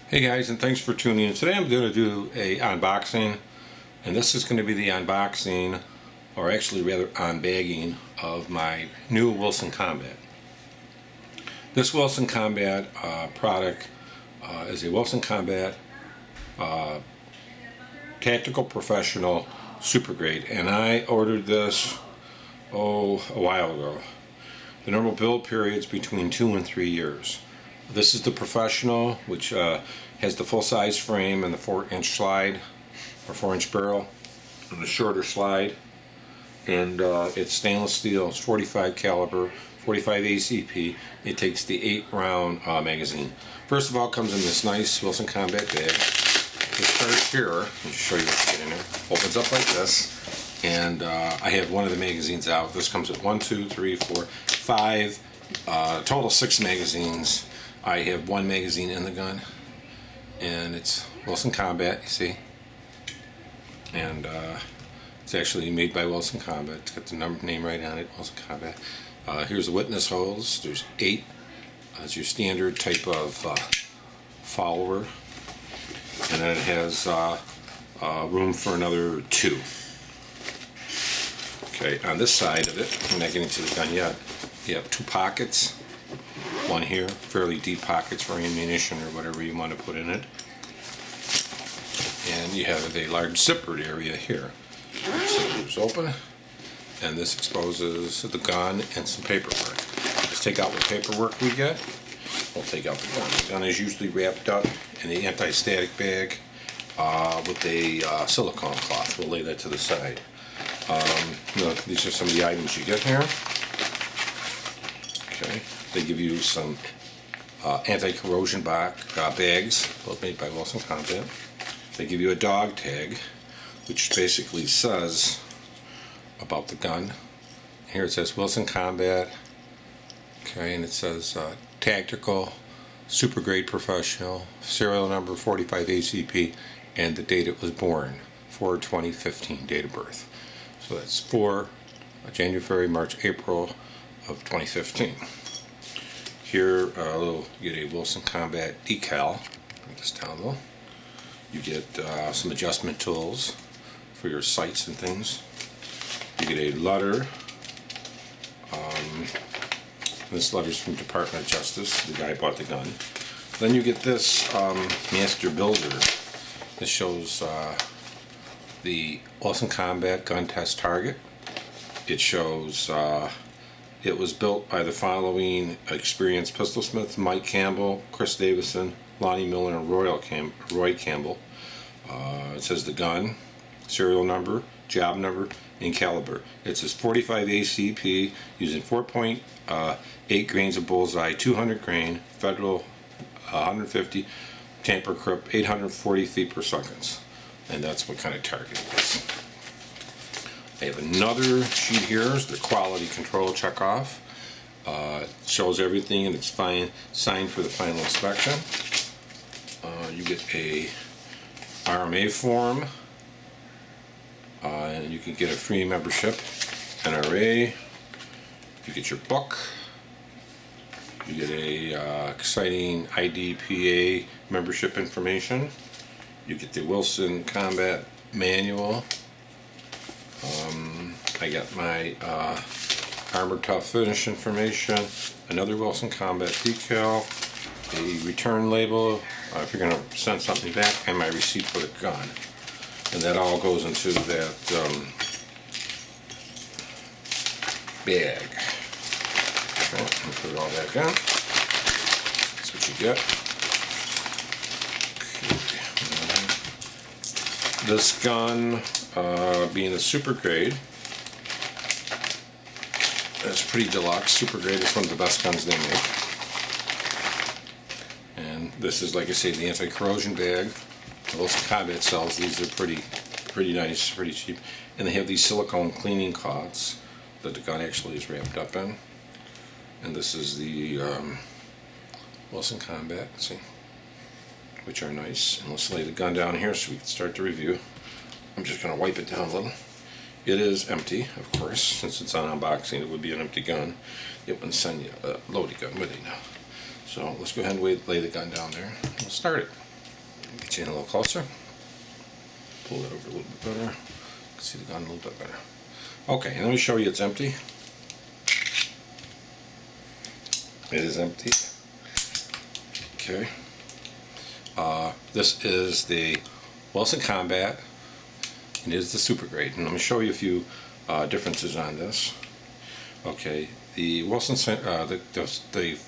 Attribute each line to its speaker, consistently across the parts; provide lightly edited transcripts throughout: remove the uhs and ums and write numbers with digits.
Speaker 1: Hey guys, and thanks for tuning in. Today I'm going to do a unboxing, and this is going to be the unboxing, or actually rather unbagging, of my new Wilson Combat. This Wilson Combat product is a Wilson Combat Tactical Professional Supergrade, and I ordered this a while ago. The normal build period is between 2 and 3 years. This is the Professional, which has the full-size frame and the 4-inch slide, or 4-inch barrel, and the shorter slide. And it's stainless steel. It's 45 caliber, 45 ACP. It takes the 8-round magazine. First of all, it comes in this nice Wilson Combat bag. It starts here. Let me show you what's getting in there. Opens up like this, and I have one of the magazines out. This comes with 1, 2, 3, 4, 5, total 6 magazines. I have 1 magazine in the gun, and it's Wilson Combat, you see, and it's actually made by Wilson Combat. It's got the name right on it, Wilson Combat. Here's the witness holes. There's 8. That's your standard type of follower, and then it has room for another 2. Okay, on this side of it, I'm not getting to the gun yet, you have 2 pockets. One here, fairly deep pockets for ammunition or whatever you want to put in it. And you have a large zippered area here. Zipper's open, and this exposes the gun and some paperwork. Let's take out what paperwork we get. We'll take out the gun. The gun is usually wrapped up in the anti-static bag with a silicone cloth. We'll lay that to the side. Look, these are some of the items you get here. Okay. They give you some anti-corrosion bags, both made by Wilson Combat. They give you a dog tag, which basically says about the gun. Here it says Wilson Combat, okay, and it says Tactical Supergrade Professional, serial number 45 ACP, and the date it was born, 4/2015, date of birth. So that's 4 January, February, March, April of 2015. Here, you get a Wilson Combat decal. Bring this down a little. You get some adjustment tools for your sights and things. You get a letter. This letter's from Department of Justice. The guy bought the gun. Then you get this Master Builder. This shows the Wilson Combat gun test target. It shows it was built by the following experienced pistolsmiths: Mike Campbell, Chris Davison, Lonnie Miller, and Roy Campbell. It says the gun, serial number, job number, and caliber. It says 45 ACP using 4.8 grains of bullseye, 200 grain, federal 150, tamper clip, 840 feet per second. And that's what kind of target it is. I have another sheet here, is the quality control checkoff. It shows everything, and it's signed for the final inspection. You get a RMA form, and you can get a free membership, NRA. You get your book. You get a exciting IDPA membership information. You get the Wilson Combat manual. I got my Armor Tough finish information, another Wilson Combat decal, a return label if you're going to send something back, and my receipt for the gun. And that all goes into that bag. Okay, I'll put it all back in. That's what you get. Okay. This gun, being a Supergrade, it's pretty deluxe. Supergrade is one of the best guns they make. And this is, like I say, the anti-corrosion bag. Wilson Combat sells these. They're pretty nice, pretty cheap. And they have these silicone cleaning cloths that the gun actually is wrapped up in. And this is the Wilson Combat, see, which are nice. And let's lay the gun down here so we can start the review. I'm just going to wipe it down a little. It is empty, of course. Since it's on unboxing, it would be an empty gun. It wouldn't send you a loaded gun, would they now? So let's go ahead and lay the gun down there. We'll start it. Get you in a little closer. Pull that over a little bit better. You can see the gun a little bit better. Okay, and let me show you it's empty. It is empty. Okay. This is the Wilson Combat. It is the Supergrade, and let me show you a few differences on this. Okay, the Wilson, the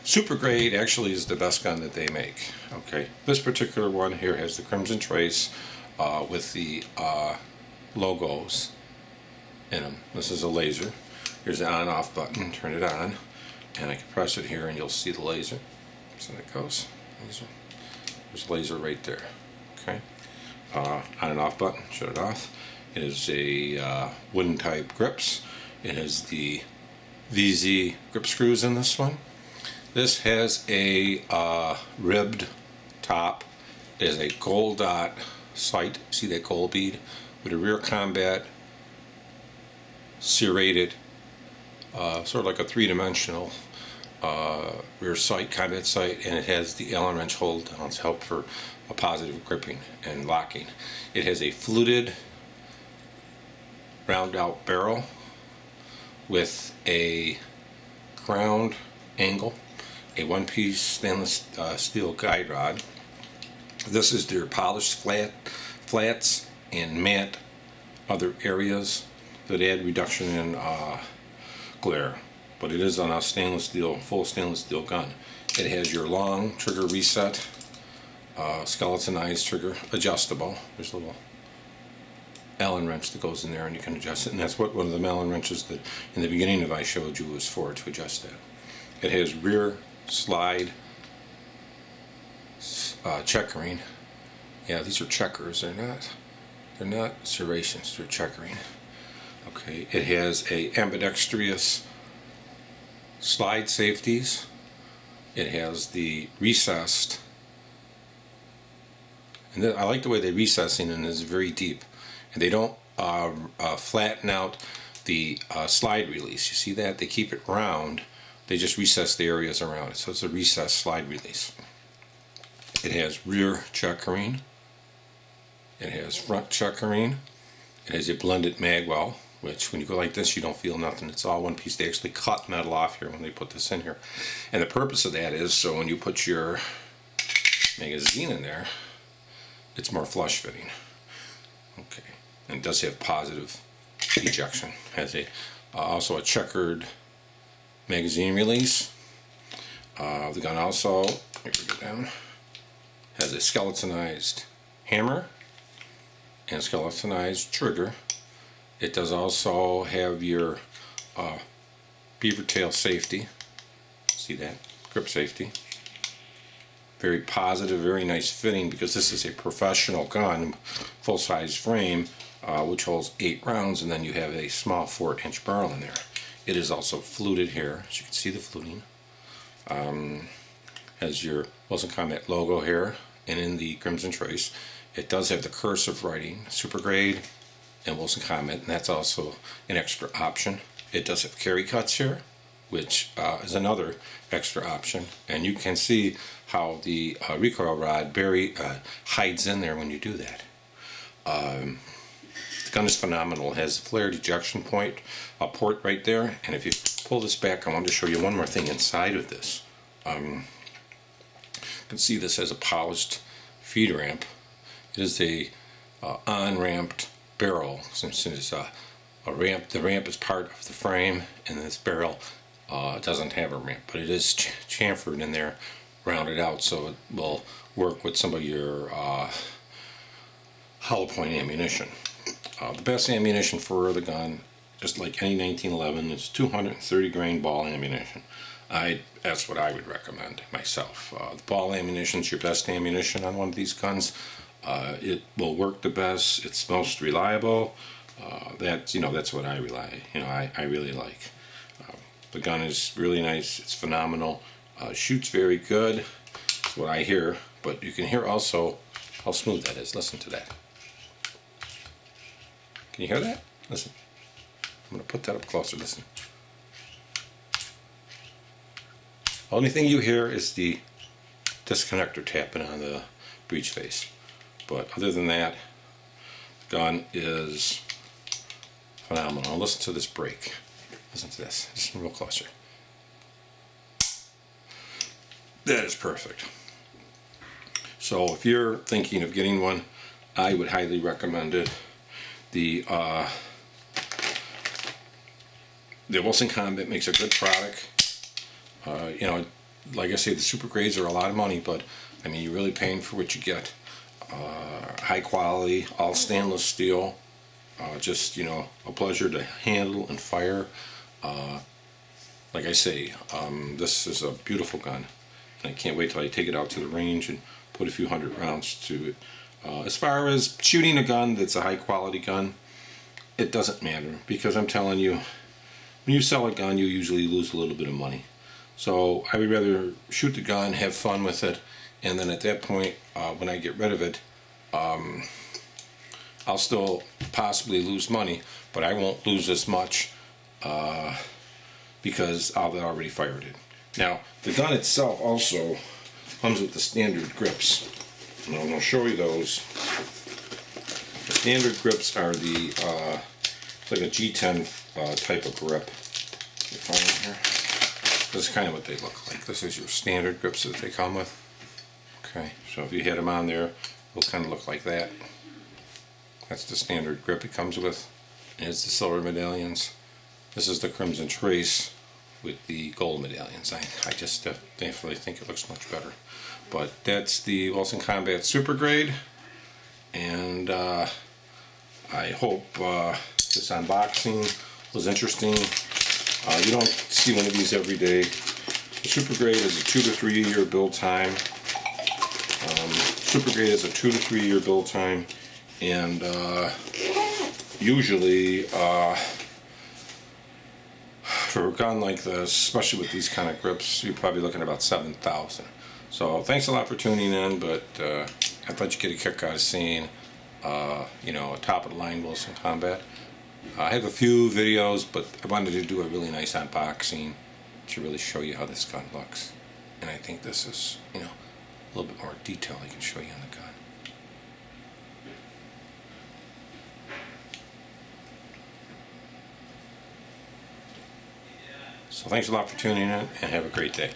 Speaker 1: Supergrade actually is the best gun that they make. Okay, this particular one here has the crimson trace with the logos in them. This is a laser. Here's the on-off button. Turn it on, and I can press it here, and you'll see the laser. So that goes. Laser. There's laser right there. Okay. On and off button. Shut it off. It is a wooden type grips. It has the VZ grip screws in this one. This has a ribbed top. It is a gold dot sight. See that gold bead? With a rear combat serrated, sort of like a three-dimensional rear sight, combat sight, and it has the Allen wrench hold down to help for a positive gripping and locking. It has a fluted round out barrel with a ground angle, a one-piece stainless steel guide rod. This is their polished flats and matte other areas that add reduction in glare. But it is on a stainless steel, full stainless steel gun. It has your long trigger reset, skeletonized trigger, adjustable. There's a little Allen wrench that goes in there, and you can adjust it. And that's what one of the Allen wrenches that in the beginning of I showed you was for, to adjust that. It has rear slide checkering. Yeah, these are checkers. They're not serrations. They're checkering. Okay. It has a ambidextrous slide safeties. It has the recessed, and I like the way they're recessing, and it's very deep, and they don't flatten out the slide release. You see that? They keep it round. They just recess the areas around it, so it's a recessed slide release. It has rear checkering. It has front checkering. It has a blended mag well, which when you go like this, you don't feel nothing. It's all one piece. They actually cut metal off here when they put this in here. And the purpose of that is so when you put your magazine in there, it's more flush fitting. Okay. And it does have positive ejection. Has a also a checkered magazine release. The gun also, let me bring it down, has a skeletonized hammer and skeletonized trigger. It does also have your beaver tail safety. See that? Grip safety. Very positive, very nice fitting, because this is a professional gun, full-size frame, which holds 8 rounds, and then you have a small 4-inch barrel in there. It is also fluted here, as you can see the fluting. Has your Wilson Combat logo here, and in the crimson trace. It does have the cursive writing, Supergrade and Wilson Combat, and that's also an extra option. It does have carry cuts here, which is another extra option, and you can see how the recoil rod hides in there when you do that. The gun is phenomenal. It has a flared ejection point, a port right there, and if you pull this back, I wanted to show you one more thing inside of this. You can see this has a polished feed ramp. It is a on-ramped barrel, since it's a ramp. The ramp is part of the frame, and this barrel doesn't have a ramp, but it is chamfered in there, rounded out, so it will work with some of your hollow point ammunition. The best ammunition for the gun, just like any 1911, is 230 grain ball ammunition. That's what I would recommend myself. The ball ammunition is your best ammunition on one of these guns. It will work the best. It's most reliable. That's what I I really like. The gun is really nice. It's phenomenal. Shoots very good. That's what I hear. But you can hear also how smooth that is. Listen to that. Can you hear that? Listen. I'm going to put that up closer. Listen. Only thing you hear is the disconnector tapping on the breech face. But other than that, the gun is phenomenal. Listen to this break. Listen to this. Just real closer. That is perfect. So if you're thinking of getting one, I would highly recommend it. The Wilson Combat makes a good product. You know, like I say, the Supergrades are a lot of money, but I mean, you're really paying for what you get. High quality, all stainless steel. Just, you know, a pleasure to handle and fire. Like I say, this is a beautiful gun. And I can't wait till I take it out to the range and put a few hundred rounds to it. As far as shooting a gun that's a high quality gun, it doesn't matter, because I'm telling you, when you sell a gun, you usually lose a little bit of money. So I would rather shoot the gun, have fun with it, and then at that point, when I get rid of it, I'll still possibly lose money, but I won't lose as much because I've already fired it. Now, the gun itself also comes with the standard grips. And I'm going to show you those. The standard grips are the, it's like a G10 type of grip. You find it here? This is kind of what they look like. This is your standard grips that they come with. Okay, so if you hit them on there, it'll kind of look like that. That's the standard grip it comes with. And it's the silver medallions. This is the Crimson Trace with the gold medallions. I just definitely think it looks much better. But that's the Wilson Combat Supergrade, and I hope this unboxing was interesting. You don't see one of these every day. The Supergrade is a 2 to 3 year build time. Supergrade is a 2 to 3 year build time, and usually for a gun like this, especially with these kind of grips, you're probably looking at about $7,000. So thanks a lot for tuning in, but I thought you'd get a kick out of seeing, you know, a top-of-the-line Wilson Combat. I have a few videos, but I wanted to do a really nice unboxing to really show you how this gun looks. And I think this is, you know, a little bit more detail I can show you on the gun. So thanks a lot for tuning in, and have a great day.